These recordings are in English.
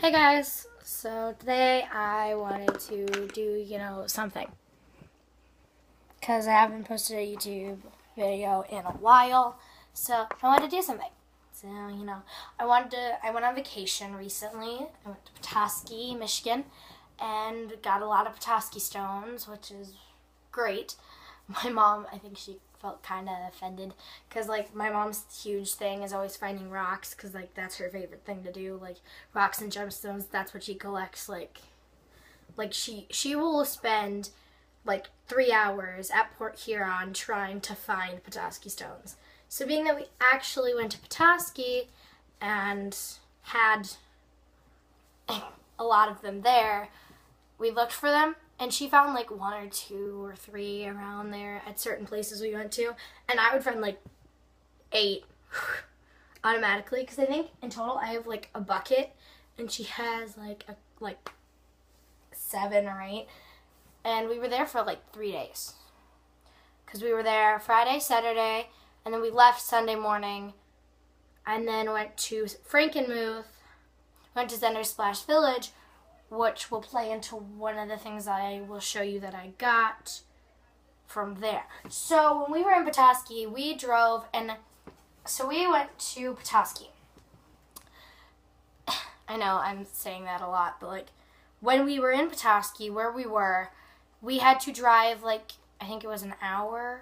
Hey guys, so today I wanted to do, something. Because I haven't posted a YouTube video in a while, so I wanted to do something. So, I went on vacation recently. I went to Petoskey, Michigan, and got a lot of Petoskey stones, which is great. My mom, I think she felt kind of offended because my mom's huge thing is always finding rocks because that's her favorite thing to do, rocks and gemstones. That's what she collects. She will spend 3 hours at Port Huron trying to find Petoskey stones. So being that we actually went to Petoskey and had a lot of them there, we looked for them. And she found 1 or 2 or 3 around there at certain places we went to. And I would find 8 automatically. Because I think in total I have a bucket. And she has 7 or 8. And we were there for 3 days. Because we were there Friday, Saturday. And then we left Sunday morning. And then went to Frankenmuth. Went to Zender Splash Village, which will play into one of the things I will show you that I got from there. So when we were in Petoskey, we drove, and so we went to Petoskey. I know I'm saying that a lot, but when we were in Petoskey, where we were, we had to drive I think it was an hour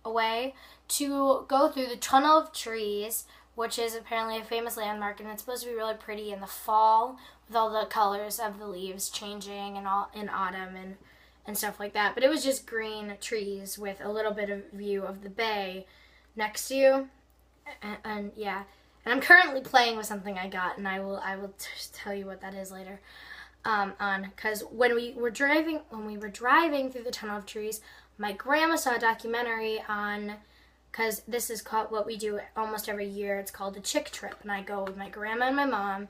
away to go through the Tunnel of Trees, which is apparently a famous landmark, and it's supposed to be really pretty in the fall with all the colors of the leaves changing and all in autumn and stuff like that. But it was just green trees with a little bit of view of the bay next to you, and yeah. And I'm currently playing with something I got, and I will tell you what that is later. Because when we were driving through the Tunnel of Trees, my grandma saw a documentary on. Because this is called what we do almost every year. It's called the Chick Trip. And I go with my grandma and my mom.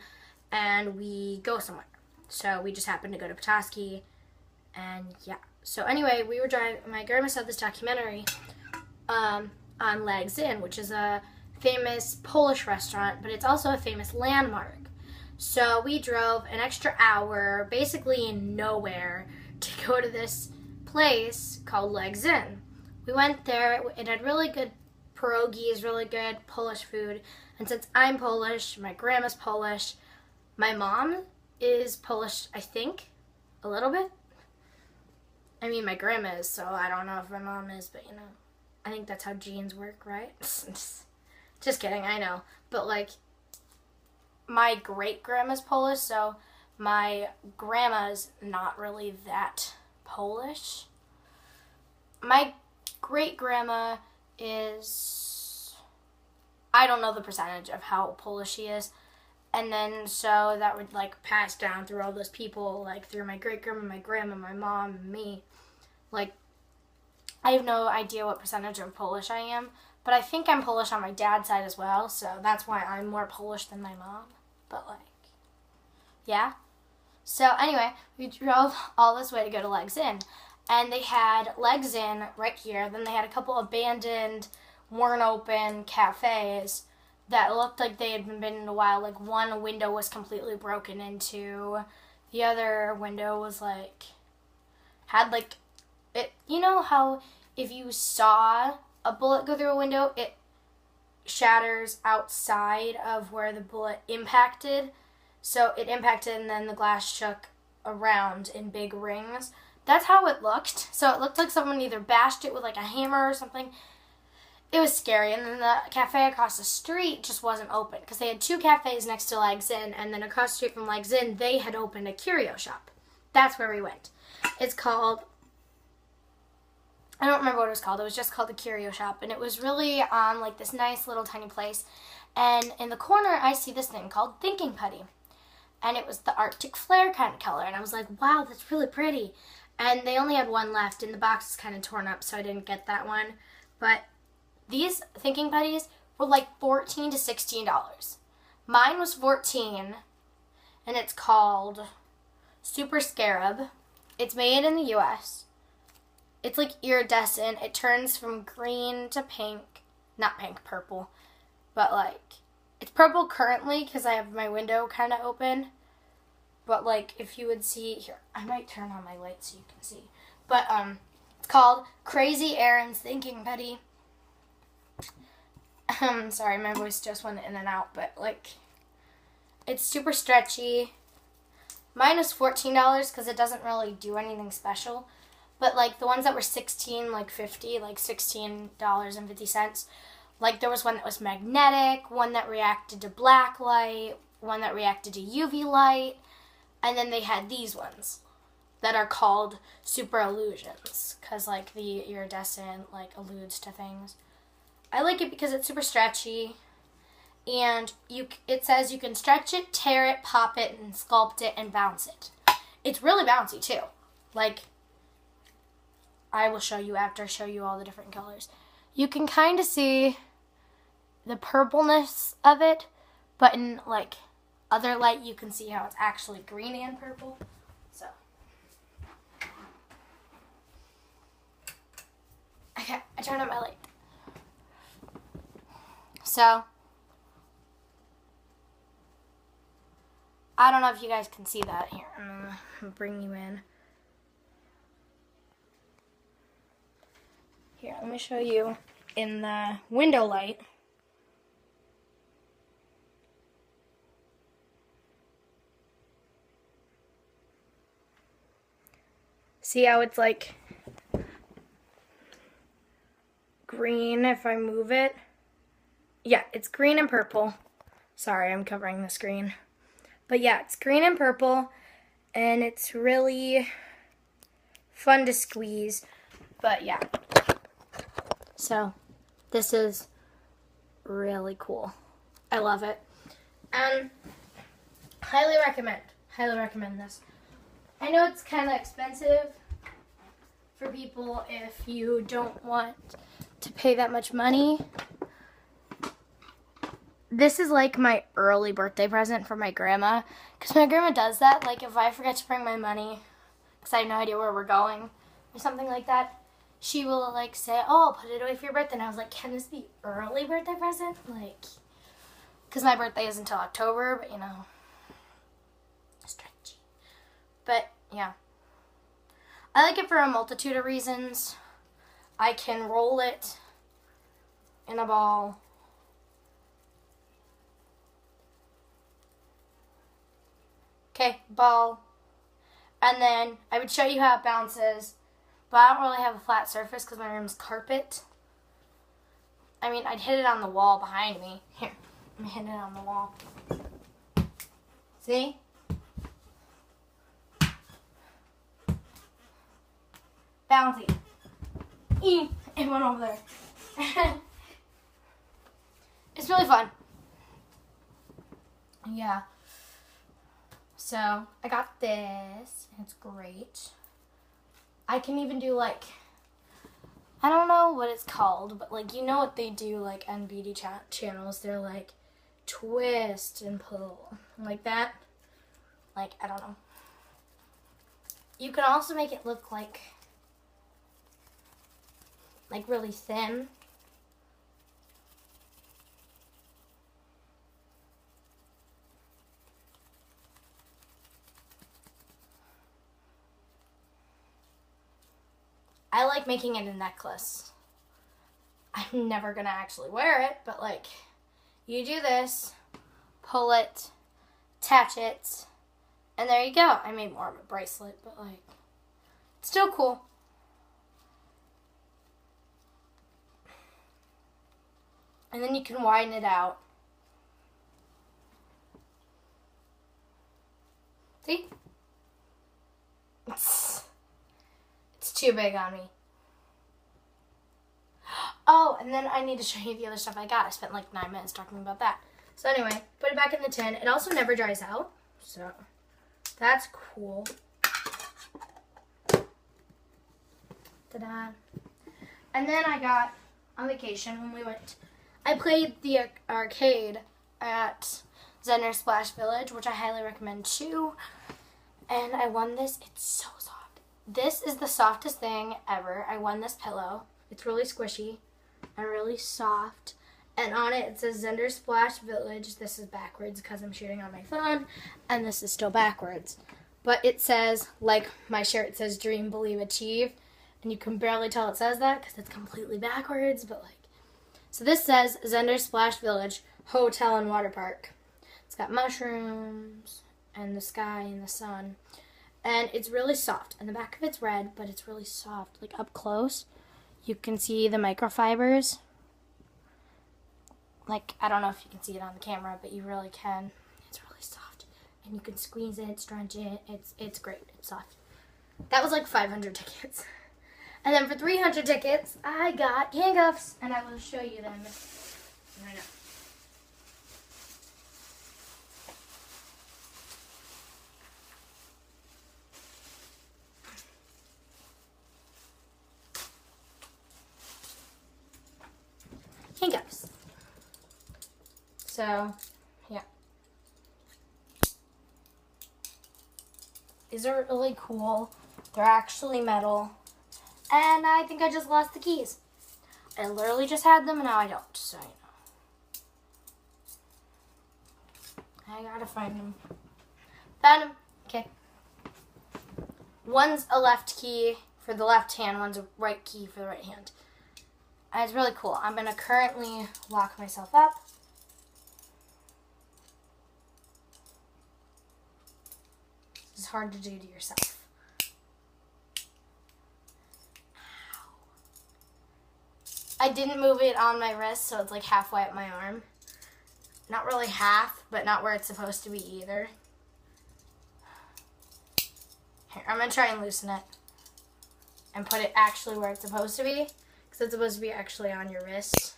And we go somewhere. So we just happened to go to Petoskey. And yeah. So anyway, we were driving. My grandma saw this documentary on Legs Inn. Which is a famous Polish restaurant. But it's also a famous landmark. So we drove an extra hour. Basically nowhere. To go to this place called Legs Inn. We went there. It had really good pierogies, really good Polish food. And since I'm Polish, my grandma's Polish, my mom is Polish, I think, a little bit. I mean, my grandma is, so I don't know if my mom is, but I think that's how genes work, right? Just kidding, I know. But my great-grandma's Polish, so my grandma's not really that Polish. My great-grandma is, I don't know the percentage of how Polish she is, and then so that would pass down through all those people, through my great-grandma, my mom, and me. I have no idea what percentage of Polish I am, but I think I'm Polish on my dad's side as well, so that's why I'm more Polish than my mom. But yeah. So anyway, we drove all this way to go to Legs Inn. And they had Legs Inn right here. Then they had a couple abandoned, worn open cafes that looked like they had been in a while. One window was completely broken into. The other window was had it. You know how if you saw a bullet go through a window, it shatters outside of where the bullet impacted. So it impacted and then the glass shook around in big rings. That's how it looked. So it looked like someone either bashed it with a hammer or something. It was scary. And then the cafe across the street just wasn't open because they had 2 cafes next to Legs Inn, and then across the street from Legs Inn, they had opened a curio shop. That's where we went. It's called, I don't remember what it was called. It was just called the Curio Shop, and it was really on this nice little tiny place. And in the corner, I see this thing called Thinking Putty. And it was the Arctic Flare kind of color. And I was like, wow, that's really pretty. And they only had 1 left, and the box is kind of torn up, so I didn't get that one. But these Thinking Putties were $14 to $16. Mine was $14, and it's called Super Scarab. It's made in the U.S. It's iridescent. It turns from green to pink. Not pink, purple. But It's purple currently because I have my window kind of open. But like if you would see here, I might turn on my light so you can see. But it's called Crazy Erin's Thinking Petty. Sorry, my voice just went in and out, but like it's super stretchy. Mine is $14 because it doesn't really do anything special. But like the ones that were $16.50, like $16.50. Like there was one that was magnetic, one that reacted to black light, one that reacted to UV light, and then they had these ones that are called super illusions because like the iridescent like alludes to things. I like it because it's super stretchy, and it says you can stretch it, tear it, pop it, and sculpt it and bounce it. It's really bouncy too. Like I will show you after I show you all the different colors. You can kind of see the purpleness of it, but in like other light you can see how it's actually green and purple. So okay, I turned on my light. So I don't know if you guys can see that. Here, I'm gonna bring you in. Here, let me show you in the window light. See how it's like green if I move it? Yeah, it's green and purple. Sorry, I'm covering the screen. But yeah, it's green and purple, and it's really fun to squeeze. But yeah. So, this is really cool. I love it. Highly recommend this. I know it's kind of expensive for people if you don't want to pay that much money. This is like my early birthday present for my grandma, because my grandma does that. Like if I forget to bring my money, because I have no idea where we're going or something like that, she will like say, oh, I'll put it away for your birthday. And I was like, can this be early birthday present? Like, because my birthday is until October, but you know, stretchy. But yeah, I like it for a multitude of reasons. I can roll it in a ball. Okay, ball. And then I would show you how it bounces, but I don't really have a flat surface because my room's carpet. I mean, I'd hit it on the wall behind me. Here, I'm hitting it on the wall. See? Bouncy. It went over there. It's really fun. Yeah. So, I got this. It's great. I can even do like, I don't know what it's called, but like, you know what they do like on beauty channels? They're like twist and pull. Like that. Like, I don't know. You can also make it look like really thin. I like making it a necklace. I'm never gonna actually wear it, but like, you do this, pull it, attach it, and there you go. I made more of a bracelet, but like, it's still cool. And then you can widen it out. See? It's too big on me. Oh, and then I need to show you the other stuff I got. I spent like 9 minutes talking about that. So anyway, put it back in the tin. It also never dries out, so that's cool. Ta-da. And then I got, on vacation when we went, I played the arcade at Zender Splash Village, which I highly recommend too. And I won this. It's so soft. This is the softest thing ever. I won this pillow. It's really squishy and really soft. And on it says Zender Splash Village. This is backwards because I'm shooting on my phone. And this is still backwards. but it says, like my shirt says, dream, believe, achieve. And you can barely tell it says that because it's completely backwards, but like. So this says Zender Splash Village Hotel and Water Park. It's got mushrooms and the sky and the sun. And it's really soft. And the back of it's red, but it's really soft. Like up close, you can see the microfibers. Like, I don't know if you can see it on the camera, but you really can. It's really soft. And you can squeeze it, stretch it. It's great. It's soft. That was like 500 tickets. And then for 300 tickets, I got handcuffs. And I will show you them right now. Handcuffs. So, yeah. These are really cool. They're actually metal. And I think I just lost the keys. I literally just had them and now I don't. So, you know. I gotta find them. Found them. Okay. One's a left key for the left hand. One's a right key for the right hand. And it's really cool. I'm going to currently lock myself up. This is hard to do to yourself. Ow. I didn't move it on my wrist, so it's like halfway up my arm. Not really half, but not where it's supposed to be either. Here, I'm going to try and loosen it. And put it actually where it's supposed to be. Because it's supposed to be actually on your wrist.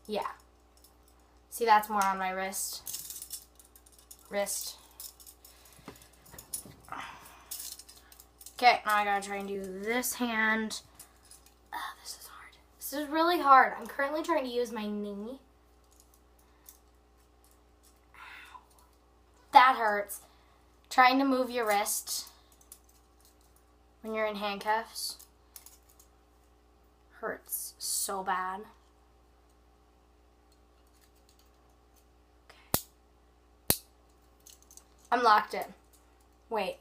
Yeah. See, that's more on my wrist. Okay, now I gotta try and do this hand. Oh, this is hard. This is really hard. I'm currently trying to use my knee. Ow. That hurts. Trying to move your wrist when you're in handcuffs hurts so bad. Okay. I'm locked in. Wait.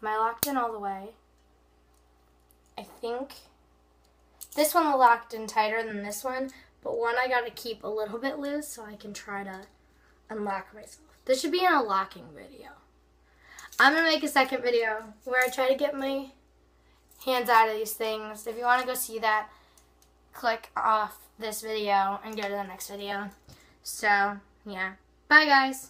Am I locked in all the way? I think this one locked in tighter than this one, but one I gotta keep a little bit loose so I can try to unlock myself. This should be an unlocking video. I'm gonna make a second video where I try to get my hands out of these things. If you want to go see that, click off this video and go to the next video. So, yeah. Bye, guys.